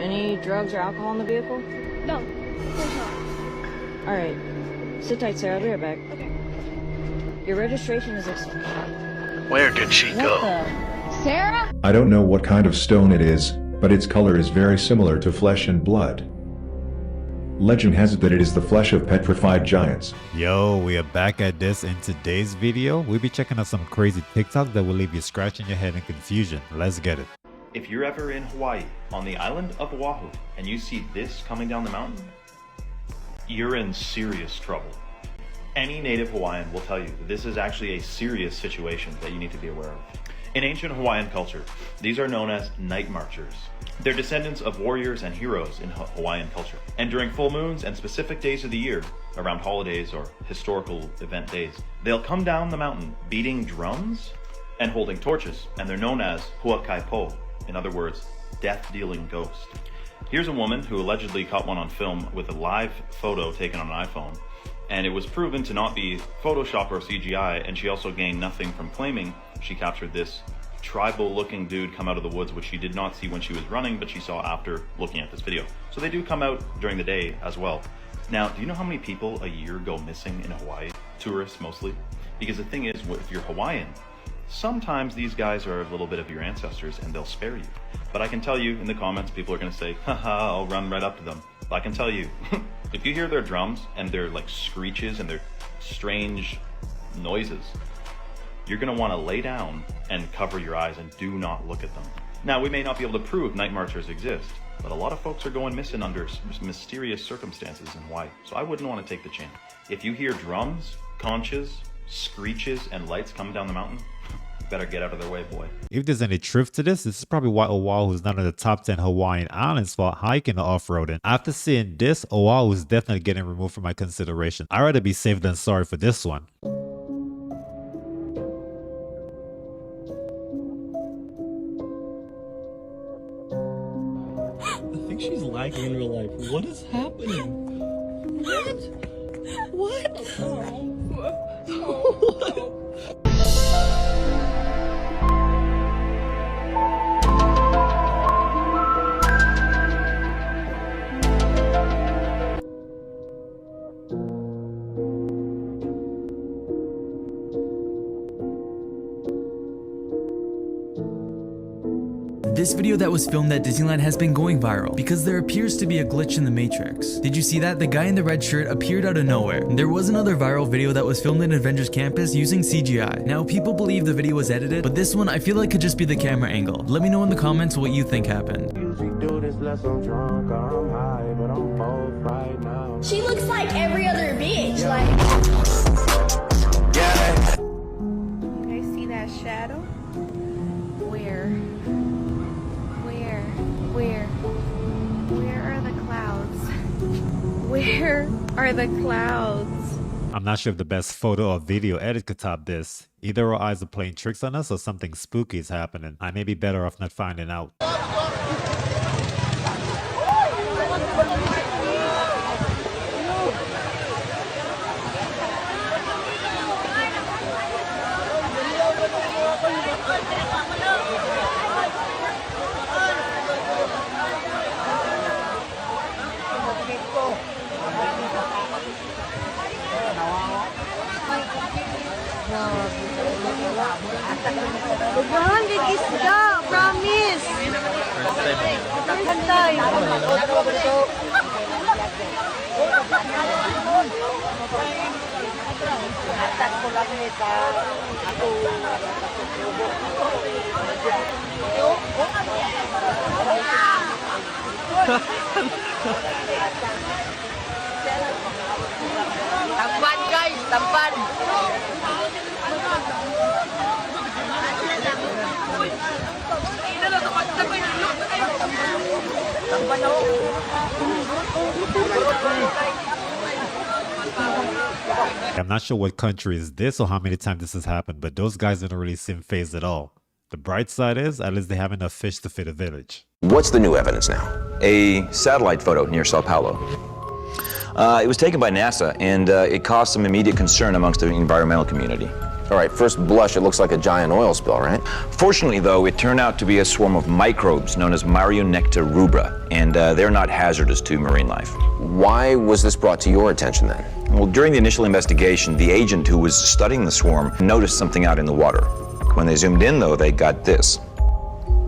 Any drugs or alcohol in the vehicle? No, of course not. Alright. Sit tight, Sarah. I'll be right back. Okay. Your registration is Where did she go? Sarah? I don't know what kind of stone it is, but its color is very similar to flesh and blood. Legend has it that it is the flesh of petrified giants. Yo, we are back at this. In today's video, we'll be checking out some crazy TikTok that will leave you scratching your head in confusion. Let's get it. If you're ever in Hawaii, on the island of Oahu, and you see this coming down the mountain, you're in serious trouble. Any native Hawaiian will tell you that this is actually a serious situation that you need to be aware of. In ancient Hawaiian culture, these are known as night marchers. They're descendants of warriors and heroes in Hawaiian culture. And during full moons and specific days of the year, around holidays or historical event days, they'll come down the mountain beating drums and holding torches, and they're known as huakaipo, in other words, death-dealing ghost. Here's a woman who allegedly caught one on film with a live photo taken on an iPhone, and it was proven to not be Photoshop or CGI, and she also gained nothing from claiming she captured this tribal-looking dude come out of the woods, which she did not see when she was running, but she saw after looking at this video. So they do come out during the day as well. Now, do you know how many people a year go missing in Hawaii? Tourists mostly. Because the thing is, if you're Hawaiian, sometimes these guys are a little bit of your ancestors and they'll spare you. But I can tell you in the comments, people are gonna say, haha, I'll run right up to them. But I can tell you, if you hear their drums and their like screeches and their strange noises, you're gonna wanna lay down and cover your eyes and do not look at them. Now, we may not be able to prove night marchers exist, but a lot of folks are going missing under mysterious circumstances in Hawaii, so I wouldn't wanna take the chance. If you hear drums, conches, screeches, and lights coming down the mountain, better get out of their way, boy. If there's any truth to this is probably why Oahu is not in the top 10 Hawaiian islands for hiking or off-roading. After seeing this, Oahu is definitely getting removed from my consideration. I'd rather be safe than sorry for this one. I think she's lagging in real life. What is happening? What? What? This video that was filmed at Disneyland has been going viral because there appears to be a glitch in the Matrix. Did you see that? The guy in the red shirt appeared out of nowhere. There was another viral video that was filmed in Avengers Campus using CGI. Now, people believe the video was edited, but this one I feel like could just be the camera angle. Let me know in the comments what you think happened. She looks like every other bitch. Like, You guys see that shadow? Where are the clouds? Where are the clouds? I'm not sure if the best photo or video edit could top this. Either our eyes are playing tricks on us or something spooky is happening. I may be better off not finding out. Ugahan big isda, promise. Hantay. Tampan guys, tampan. I'm not sure what country is this or how many times this has happened, but those guys don't really seem phased at all. The bright side is, at least they have enough fish to fit a village. What's the new evidence now? A satellite photo near Sao Paulo. It was taken by NASA, and it caused some immediate concern amongst the environmental community. All right, first blush, it looks like a giant oil spill, right? Fortunately, though, it turned out to be a swarm of microbes known as Marionecta rubra, and they're not hazardous to marine life. Why was this brought to your attention then? Well, during the initial investigation, the agent who was studying the swarm noticed something out in the water. When they zoomed in, though, they got this.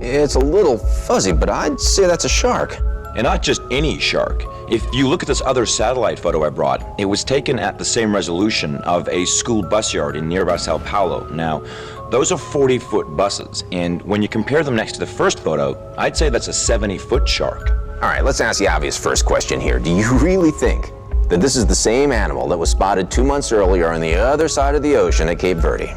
It's a little fuzzy, but I'd say that's a shark. And not just any shark. If you look at this other satellite photo I brought, it was taken at the same resolution of a school bus yard in nearby Sao Paulo. Now, those are 40-foot buses, and when you compare them next to the first photo, I'd say that's a 70-foot shark. All right, let's ask the obvious first question here. Do you really think that this is the same animal that was spotted 2 months earlier on the other side of the ocean at Cape Verde?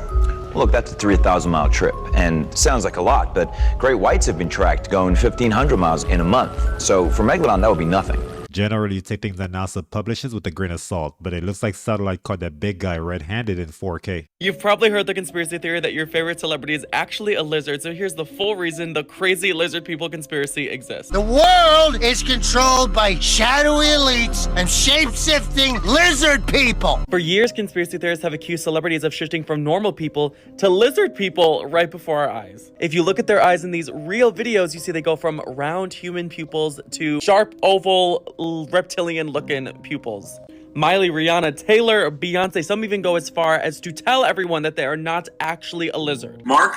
Look, that's a 3,000-mile trip, and sounds like a lot, but great whites have been tracked going 1,500 miles in a month. So for Megalodon, that would be nothing. Generally, you take things that NASA publishes with a grain of salt, but it looks like satellite caught that big guy red-handed in 4K. You've probably heard the conspiracy theory that your favorite celebrity is actually a lizard, so here's the full reason the crazy lizard people conspiracy exists. The world is controlled by shadowy elites and shape-shifting lizard people. For years, conspiracy theorists have accused celebrities of shifting from normal people to lizard people right before our eyes. If you look at their eyes in these real videos, you see they go from round human pupils to sharp, oval, reptilian-looking pupils. Miley, Rihanna, Taylor, Beyonce, some even go as far as to tell everyone that they are not actually a lizard. Mark,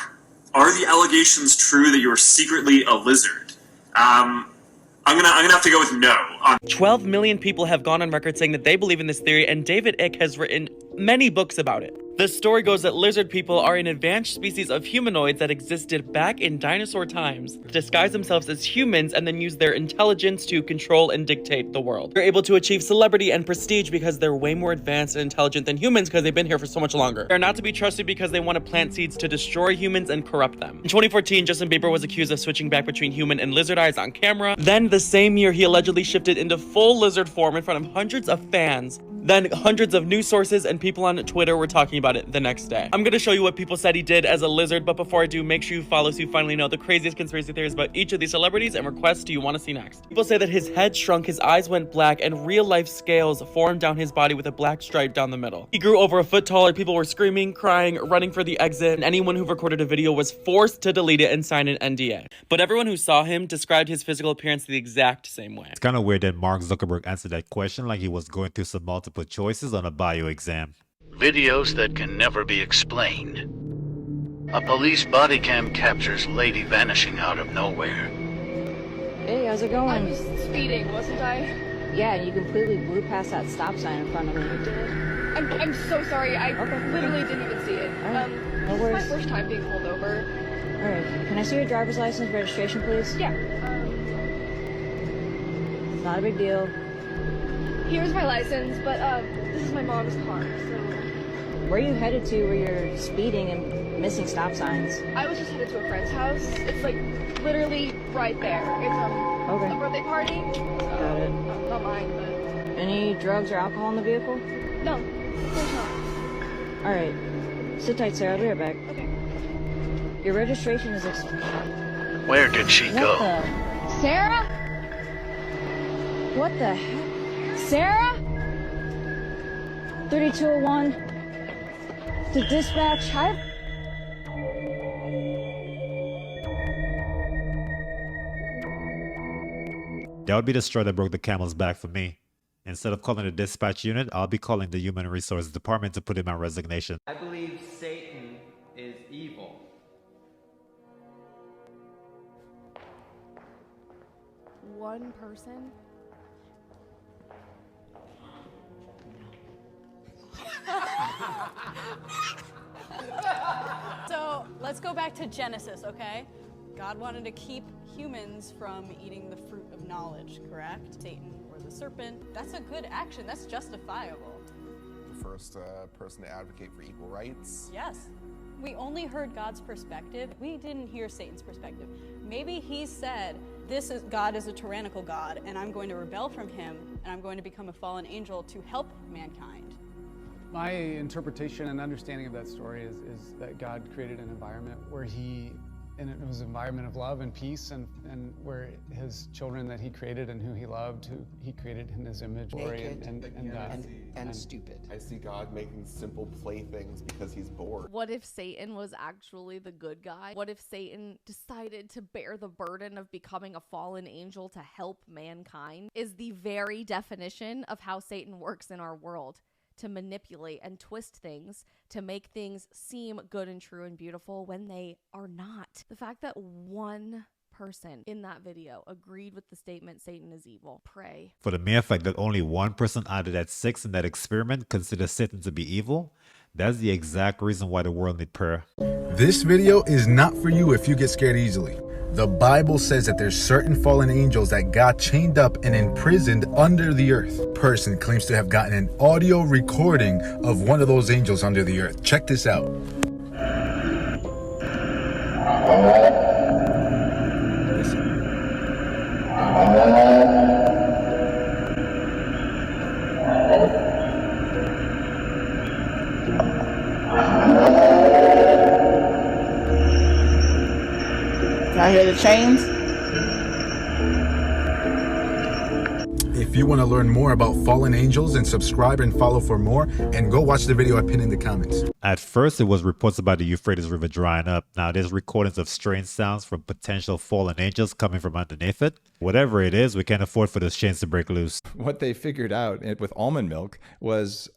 are the allegations true that you're secretly a lizard? I'm gonna have to go with no. 12 million people have gone on record saying that they believe in this theory, and David Icke has written many books about it. The story goes that lizard people are an advanced species of humanoids that existed back in dinosaur times, disguise themselves as humans, and then use their intelligence to control and dictate the world. They're able to achieve celebrity and prestige because they're way more advanced and intelligent than humans because they've been here for so much longer. They're not to be trusted because they want to plant seeds to destroy humans and corrupt them. In 2014, Justin Bieber was accused of switching back between human and lizard eyes on camera. Then the same year, he allegedly shifted into full lizard form in front of hundreds of fans. Then hundreds of news sources and people on Twitter were talking about it the next day. I'm gonna show you what people said he did as a lizard, but before I do, make sure you follow so you finally know the craziest conspiracy theories about each of these celebrities and requests do you want to see next. People say that his head shrunk, his eyes went black, and real-life scales formed down his body with a black stripe down the middle. He grew over a foot taller, people were screaming, crying, running for the exit, and anyone who recorded a video was forced to delete it and sign an NDA. But everyone who saw him described his physical appearance the exact same way. It's kind of weird that Mark Zuckerberg answered that question like he was going through some multiple choices on a bio exam. Videos that can never be explained. A police body cam captures lady vanishing out of nowhere. Hey, how's it going? I was speeding, wasn't I? Yeah, you completely blew past that stop sign in front of me. I'm so sorry. I literally didn't even see it. No This worries. is my first time being pulled over. Alright, can I see your driver's license registration, please? Yeah. It's not a big deal. Here's my license, but this is my mom's car, so... Where are you headed to where you're speeding and missing stop signs? I was just headed to a friend's house. It's like literally right there. It's Okay. a birthday party. Got it. Not mine, but... Any drugs or alcohol in the vehicle? No, of course not. Alright. Sit tight, Sarah. I'll be right back. Okay. Your registration is Where did she go? Sarah? What the heck? Sarah? 3201 to dispatch. That would be the straw that broke the camel's back for me. Instead of calling the dispatch unit, I'll be calling the Human Resources Department to put in my resignation. I believe Satan is evil. One person? So let's go back to Genesis, okay? God wanted to keep humans from eating the fruit of knowledge, correct? Satan or the serpent. That's a good action. That's justifiable. The first person to advocate for equal rights. Yes. We only heard God's perspective. We didn't hear Satan's perspective. Maybe he said, God is a tyrannical God, and I'm going to rebel from him, and I'm going to become a fallen angel to help mankind. My interpretation and understanding of that story is that God created an environment where he and it was an environment of love and peace, and where his children that he created and who he loved, who he created in his image, Naked and stupid. I see God making simple playthings because he's bored. What if Satan was actually the good guy? What if Satan decided to bear the burden of becoming a fallen angel to help mankind? Is the very definition of how Satan works in our world. To manipulate and twist things, to make things seem good and true and beautiful when they are not. The fact that one person in that video agreed with the statement Satan is evil. Pray. For the mere fact that only one person out of that 6 in that experiment considers Satan to be evil, that's the exact reason why the world needs prayer. This video is not for you if you get scared easily. The Bible says that there's certain fallen angels that got chained up and imprisoned under the earth. Person claims to have gotten an audio recording of one of those angels under the earth. Check this out. I hear the chains. If you want to learn more about fallen angels, and subscribe and follow for more, and go watch the video I pinned in the comments. At first, it was reports about the Euphrates River drying up. Now there's recordings of strange sounds from potential fallen angels coming from underneath it. Whatever it is, we can't afford for those chains to break loose. What they figured out with almond milk was,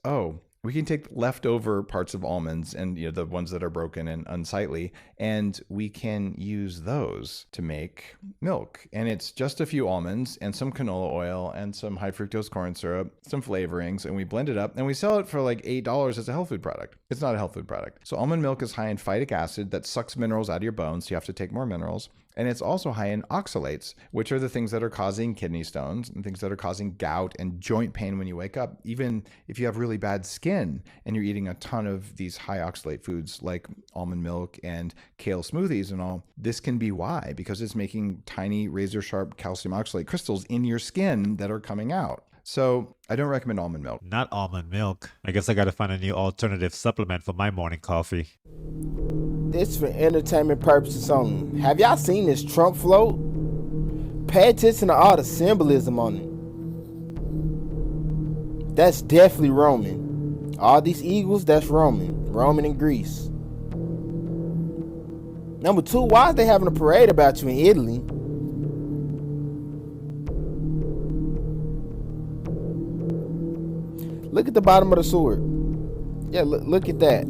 we can take leftover parts of almonds and the ones that are broken and unsightly, and we can use those to make milk. And it's just a few almonds and some canola oil and some high fructose corn syrup, some flavorings, and we blend it up and we sell it for like $8 as a health food product. It's not a health food product. So almond milk is high in phytic acid that sucks minerals out of your bones, so you have to take more minerals. And it's also high in oxalates, which are the things that are causing kidney stones and things that are causing gout and joint pain when you wake up. Even if you have really bad skin and you're eating a ton of these high oxalate foods like almond milk and kale smoothies and all, this can be why, because it's making tiny razor sharp calcium oxalate crystals in your skin that are coming out. So I don't recommend almond milk. Not almond milk. I guess I gotta find a new alternative supplement for my morning coffee. This for entertainment purposes only. Have y'all seen this Trump float? Pay attention to all the symbolism on it. That's definitely Roman. All these eagles, that's Roman. Roman and Greece. Number 2, why is they having a parade about you in Italy? Look at the bottom of the sword. Yeah, look at that.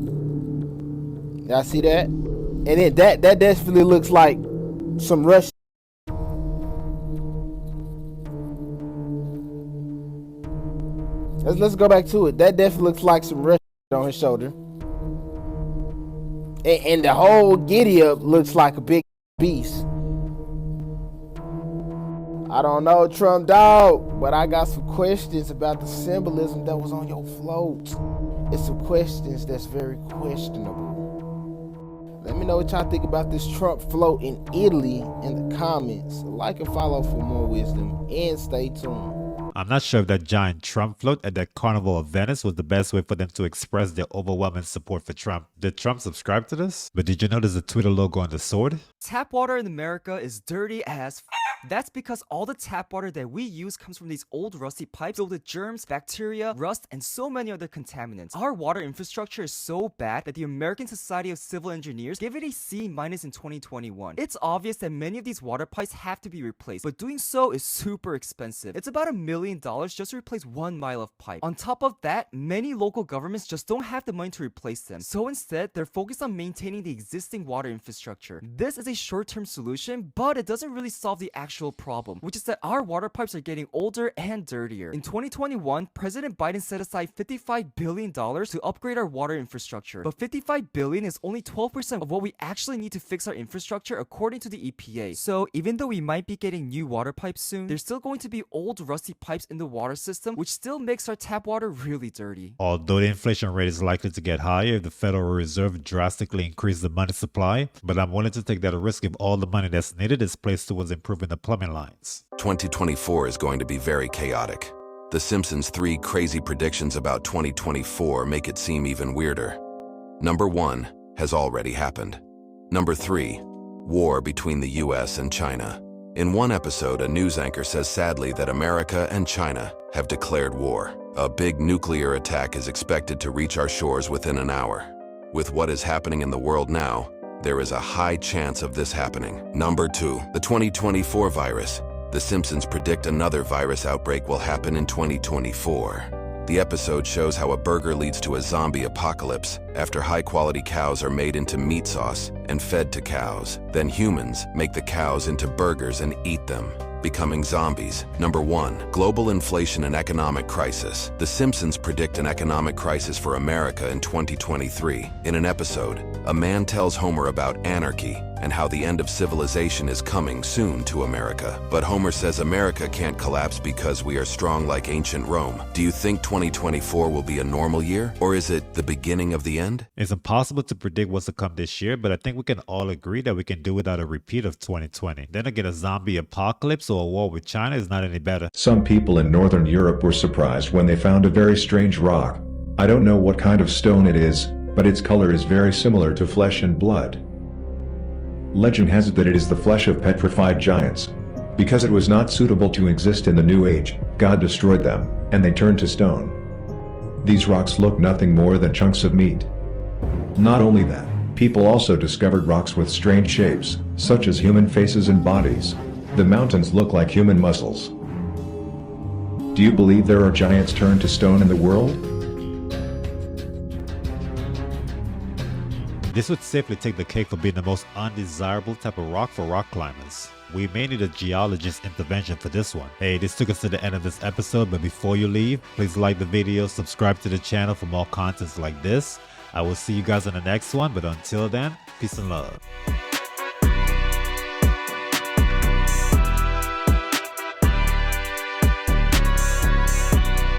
Y'all see that? And then that definitely looks like some Russian. Let's go back to it. That definitely looks like some Russian on his shoulder. And the whole giddy up looks like a big beast. I don't know, Trump dog, but I got some questions about the symbolism that was on your float. It's some questions that's very questionable. Let me know what y'all think about this Trump float in Italy in the comments. Like and follow for more wisdom, and stay tuned. I'm not sure if that giant Trump float at the Carnival of Venice was the best way for them to express their overwhelming support for Trump. Did Trump subscribe to this? But did you notice the Twitter logo on the sword? Tap water in America is dirty as That's because all the tap water that we use comes from these old rusty pipes filled with germs, bacteria, rust, and so many other contaminants. Our water infrastructure is so bad that the American Society of Civil Engineers gave it a C- in 2021. It's obvious that many of these water pipes have to be replaced, but doing so is super expensive. It's about $1 million just to replace 1 mile of pipe. On top of that, many local governments just don't have the money to replace them. So instead, they're focused on maintaining the existing water infrastructure. This is a short-term solution, but it doesn't really solve the actual problem, which is that our water pipes are getting older and dirtier. In 2021, President Biden set aside $55 billion to upgrade our water infrastructure, but $55 billion is only 12% of what we actually need to fix our infrastructure according to the EPA. So even though we might be getting new water pipes soon, there's still going to be old rusty pipes in the water system, which still makes our tap water really dirty. Although the inflation rate is likely to get higher if the Federal Reserve drastically increases the money supply, but I'm willing to take that risk if all the money that's needed is placed towards improving the plumbing lines. 2024 is going to be very chaotic. The Simpsons' 3 crazy predictions about 2024 make it seem even weirder. Number 1 has already happened. Number 3, war between the US and China. In one episode, a news anchor says sadly that America and China have declared war. A big nuclear attack is expected to reach our shores within an hour. With what is happening in the world now, there is a high chance of this happening. Number 2, the 2024 virus. The Simpsons predict another virus outbreak will happen in 2024. The episode shows how a burger leads to a zombie apocalypse after high-quality cows are made into meat sauce and fed to cows. Then humans make the cows into burgers and eat them, becoming zombies. Number 1, global inflation and economic crisis. The Simpsons predict an economic crisis for America in 2023. In an episode, a man tells Homer about anarchy and how the end of civilization is coming soon to America. But Homer says America can't collapse because we are strong like ancient Rome. Do you think 2024 will be a normal year? Or is it the beginning of the end? It's impossible to predict what's to come this year, but I think we can all agree that we can do without a repeat of 2020. Then again, a zombie apocalypse or a war with China is not any better. Some people in Northern Europe were surprised when they found a very strange rock. I don't know what kind of stone it is, but its color is very similar to flesh and blood. Legend has it that it is the flesh of petrified giants. Because it was not suitable to exist in the New Age, God destroyed them, and they turned to stone. These rocks look nothing more than chunks of meat. Not only that, people also discovered rocks with strange shapes, such as human faces and bodies. The mountains look like human muscles. Do you believe there are giants turned to stone in the world? This would safely take the cake for being the most undesirable type of rock for rock climbers. We may need a geologist intervention for this one. Hey, this took us to the end of this episode, but before you leave, please like the video, subscribe to the channel for more contents like this. I will see you guys in the next one, but until then, peace and love.